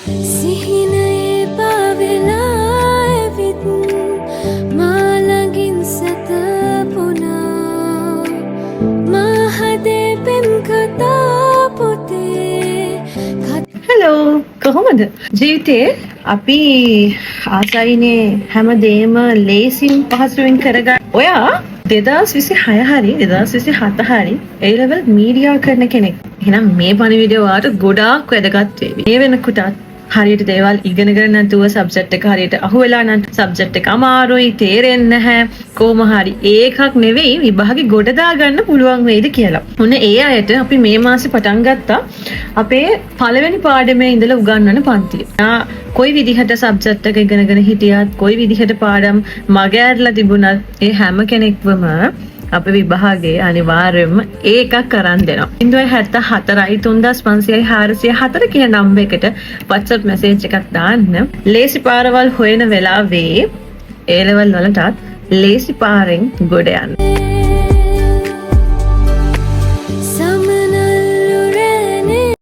සිහිනයේ පාවෙලා ඇවිත් මා ළඟින් සැතපුණා මා හදේ පෙම් කතා පොතේ හෙලෝ කොහොමද ජීවිතේ අපි ආසයිනේ හැමදේම ලේසින් පහසුවෙන් කරගන්න. ඔයා 2026 හරි 2027 හරි A level මීඩියා කරන කෙනෙක්. එහෙනම් මේ පණිවිඩය වාට ගොඩාක් වැදගත් වේවි. මේ වෙනකොටත් හරියට දේවල් ඉගෙනගෙන නැතුව සබ්ජෙක්ට් එක හරියට අහුවෙලා නැත්නම් සබ්ජෙක්ට් එක අමාරුයි තේරෙන්නේ නැහැ. කොහොම හරි ඒකක් නෙවෙයි විභාගේ ගොඩ දා ගන්න පුළුවන් වෙයිද කියලා. ඔන්න ඒ අයට අපි මේ මාසේ පටන් ගත්තා අපේ පළවෙනි පාඩමේ ඉඳලා උගන්වන පන්තිය. කොයි විදිහට සබ්ජෙක්ට් එක ඉගෙනගෙන හිටියත් කොයි විදිහට පාඩම් මග ඇරලා තිබුණත් ඒ හැම කෙනෙක්වම අපේ විභාගයේ අනිවාර්යයෙන්ම ඒකක් කරන් දෙනවා. 074යි 3504 කියන නම්බර් එකට WhatsApp message එකක් දාන්න. ලේසි පාරවල් හොයන වෙලාවේ A level වලටත් ලේසි පාරෙන් ගොඩ යන්න.